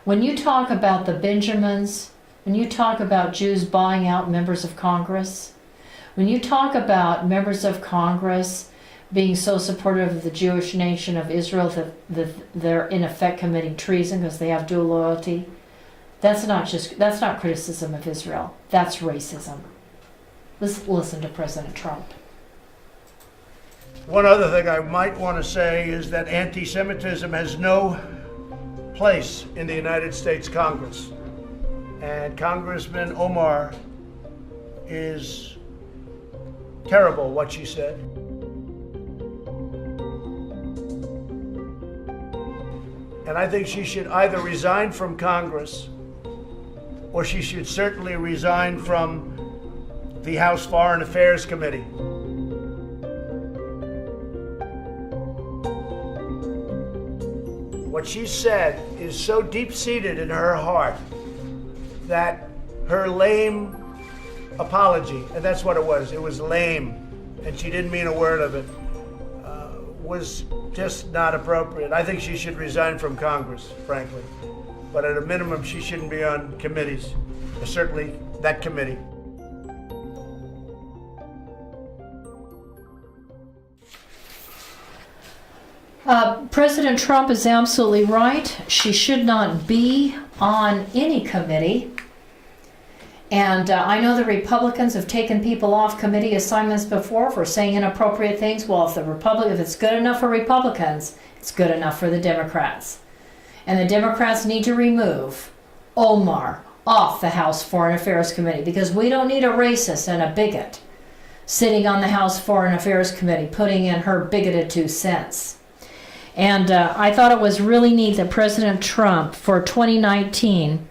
When you talk about the Benjamins, when you talk about Jews buying out members of Congress, when you talk about members of Congress being so supportive of the Jewish nation of Israel that they're in effect committing treason because they have dual loyalty, that's not criticism of Israel. That's racism. Let's listen to President Trump. One other thing I might want to say is that anti-Semitism has no place in the United States Congress. And Congressman Omar is terrible what she said. And I think she should either resign from Congress or she should certainly resign from the House Foreign Affairs Committee. What she said is so deep-seated in her heart that her lame apology, and that's what it was lame, and she didn't mean a word of it, was just not appropriate. I think she should resign from Congress, frankly. But at a minimum, she shouldn't be on committees, certainly that committee. President Trump is absolutely right. She should not be on any committee. And I know the Republicans have taken people off committee assignments before for saying inappropriate things. Well, if it's good enough for Republicans, it's good enough for the Democrats. And the Democrats need to remove Omar off the House Foreign Affairs Committee, because we don't need a racist and a bigot sitting on the House Foreign Affairs Committee putting in her bigoted 2 cents. And I thought it was really neat that President Trump, for 2019,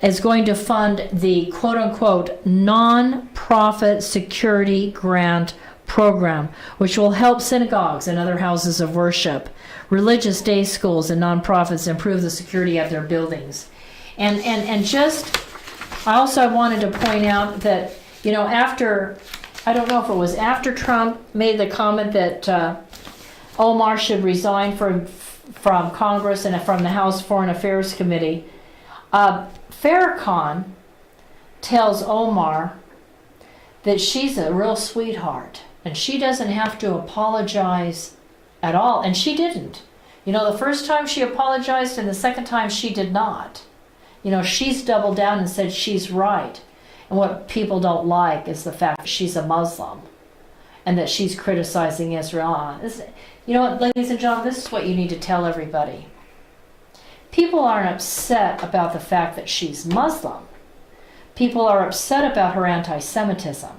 is going to fund the quote-unquote non-profit security grant program, which will help synagogues and other houses of worship, religious day schools, and nonprofits improve the security of their buildings. And just, I also wanted to point out that, you know, after, I don't know if it was after Trump made the comment that Omar should resign from Congress and from the House Foreign Affairs Committee, Farrakhan tells Omar that she's a real sweetheart and she doesn't have to apologize at all. And she didn't. You know, the first time she apologized and the second time she did not. You know, she's doubled down and said she's right. And what people don't like is the fact that she's a Muslim and that she's criticizing Israel. You know what, ladies and gentlemen, this is what you need to tell everybody. People aren't upset about the fact that she's Muslim. People are upset about her anti-Semitism.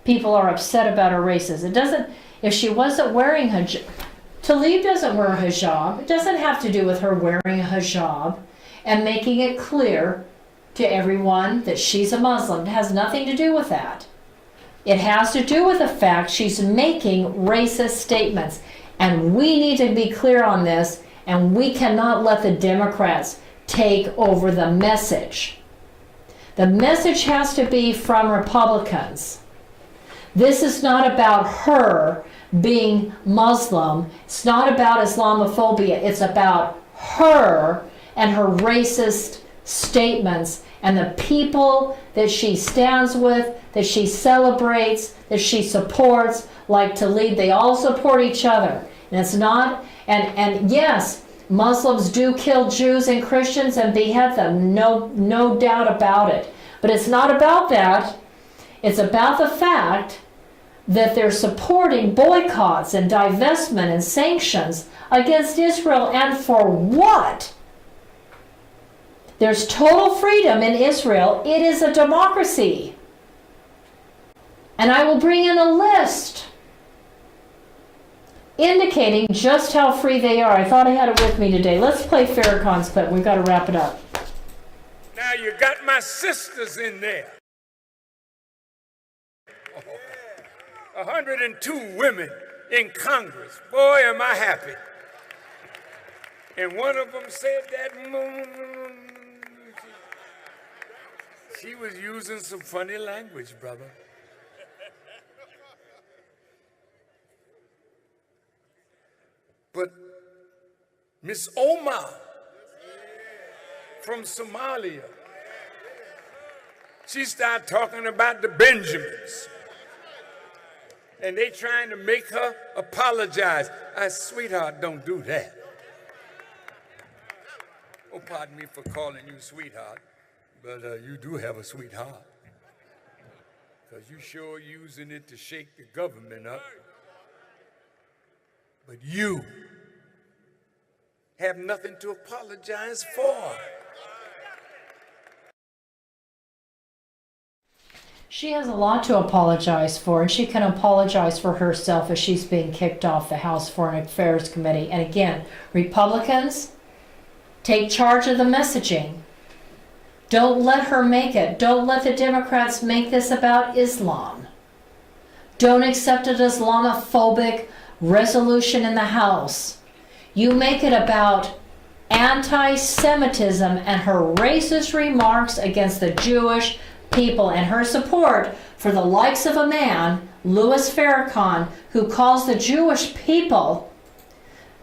People are upset about her racism. It doesn't, if she wasn't wearing hijab, Talib doesn't wear a hijab. It doesn't have to do with her wearing a hijab and making it clear to everyone that she's a Muslim. It has nothing to do with that. It has to do with the fact she's making racist statements. And we need to be clear on this, and we cannot let the Democrats take over the message. The message has to be from Republicans. This is not about her being Muslim. It's not about Islamophobia. It's about her and her racist statements and the people that she stands with, that she celebrates, that she supports, like Talib. They all support each other. And it's not, and yes, Muslims do kill Jews and Christians and behead them, no doubt about it. But it's not about that. It's about the fact that they're supporting boycotts and divestment and sanctions against Israel. And for what? There's total freedom in Israel. It is a democracy. And I will bring in a list indicating just how free they are. I thought I had it with me today. Let's play Farrakhan's clip. We've got to wrap it up. Now you got my sisters in there. 102 women in Congress. Boy, am I happy. And one of them said that she was using some funny language, brother. But Miss Omar from Somalia, she started talking about the Benjamins. And they trying to make her apologize. I said, sweetheart, don't do that. Oh, pardon me for calling you sweetheart, but you do have a sweetheart. Because you sure using it to shake the government up. But you have nothing to apologize for. She has a lot to apologize for, and she can apologize for herself as she's being kicked off the House Foreign Affairs Committee. And again, Republicans, take charge of the messaging. Don't let her make it. Don't let the Democrats make this about Islam. Don't accept an Islamophobic resolution in the House. You make it about anti-Semitism and her racist remarks against the Jewish people and her support for the likes of a man, Louis Farrakhan, who calls the Jewish people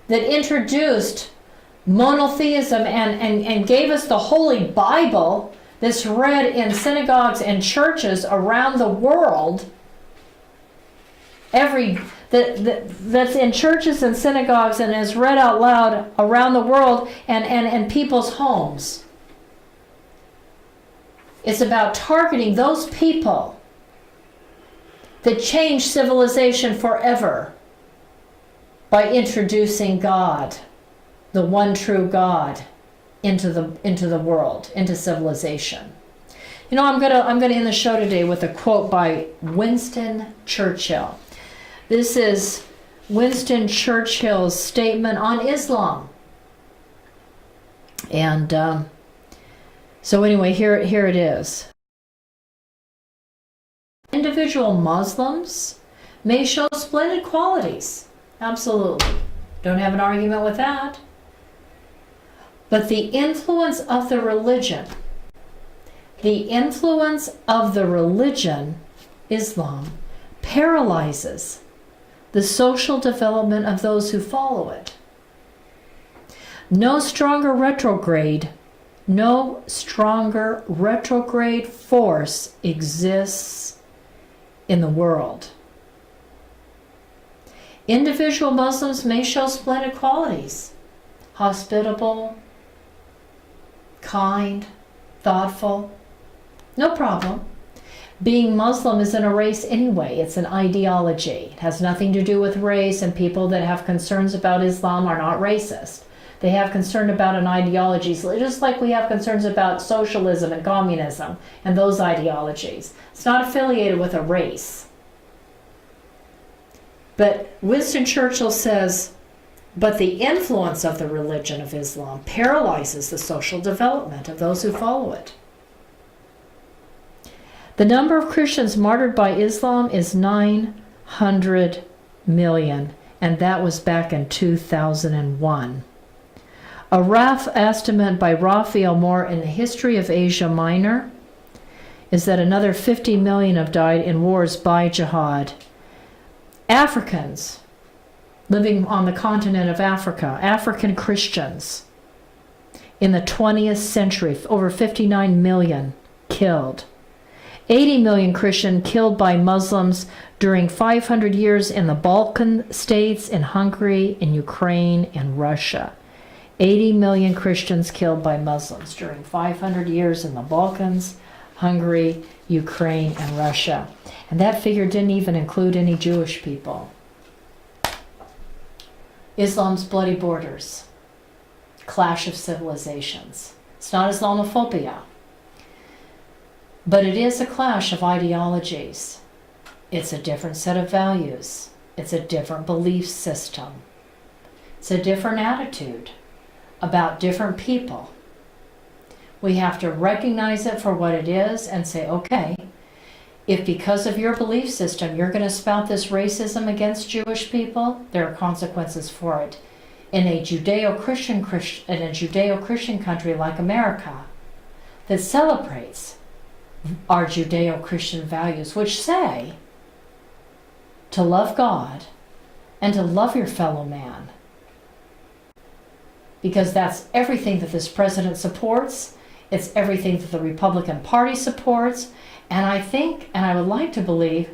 that introduced monotheism and gave us the Holy Bible that's read in synagogues and churches around the world. That's in churches and synagogues and is read out loud around the world and people's homes. It's about targeting those people that changed civilization forever by introducing God, the one true God, into the world, into civilization. You know, I'm gonna end the show today with a quote by Winston Churchill. This is Winston Churchill's statement on Islam. And so anyway, here it is. Individual Muslims may show splendid qualities. Absolutely. Don't have an argument with that. But the influence of the religion, Islam, paralyzes the social development of those who follow it. No stronger retrograde force exists in the world. Individual Muslims may show splendid qualities: hospitable, kind, thoughtful. No problem. Being Muslim isn't a race anyway, it's an ideology. It has nothing to do with race, and people that have concerns about Islam are not racist. They have concern about an ideology, just like we have concerns about socialism and communism and those ideologies. It's not affiliated with a race. But Winston Churchill says, but the influence of the religion of Islam paralyzes the social development of those who follow it. The number of Christians martyred by Islam is 900 million, and that was back in 2001. A rough estimate by IlhanOmar in the history of Asia Minor is that another 50 million have died in wars by jihad. Africans living on the continent of Africa, African Christians, in the 20th century, over 59 million killed. 80 million Christians killed by Muslims during 500 years in the Balkan states, in Hungary, in Ukraine, and Russia. 80 million Christians killed by Muslims during 500 years in the Balkans, Hungary, Ukraine, and Russia. And that figure didn't even include any Jewish people. Islam's bloody borders. Clash of civilizations. It's not Islamophobia. But it is a clash of ideologies. It's a different set of values. It's a different belief system. It's a different attitude about different people. We have to recognize it for what it is and say, okay, if because of your belief system you're going to spout this racism against Jewish people, there are consequences for it. In a Judeo-Christian country like America that celebrates our Judeo-Christian values, which say to love God and to love your fellow man, because that's everything that this president supports. It's everything that the Republican Party supports. And I think, and I would like to believe,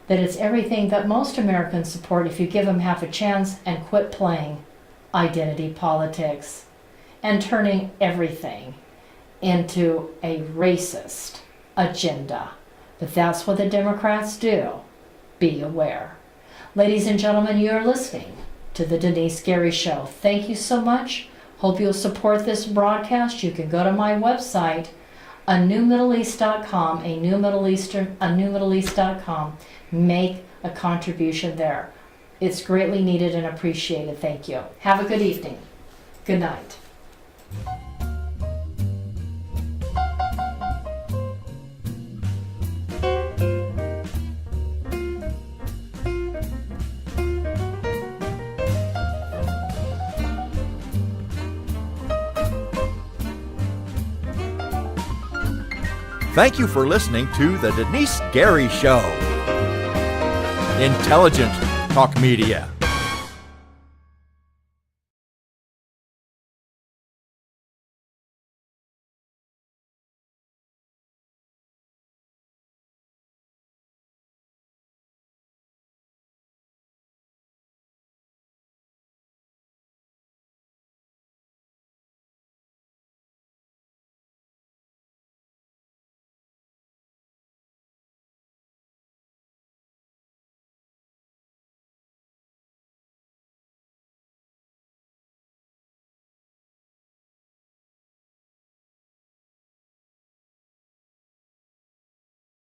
that it's everything that most Americans support if you give them half a chance and quit playing identity politics and turning everything into a racist agenda. But that's what the Democrats do. Be aware. Ladies and gentlemen, you are listening to to the Denise Gary Show. Thank you so much. Hope you'll support this broadcast. You can go to my website, anewmiddleeast.com, anewmiddleeast.com. Make a contribution there. It's greatly needed and appreciated. Thank you. Have a good evening. Good night. Thank you for listening to The Denise Gary Show. Intelligent talk media.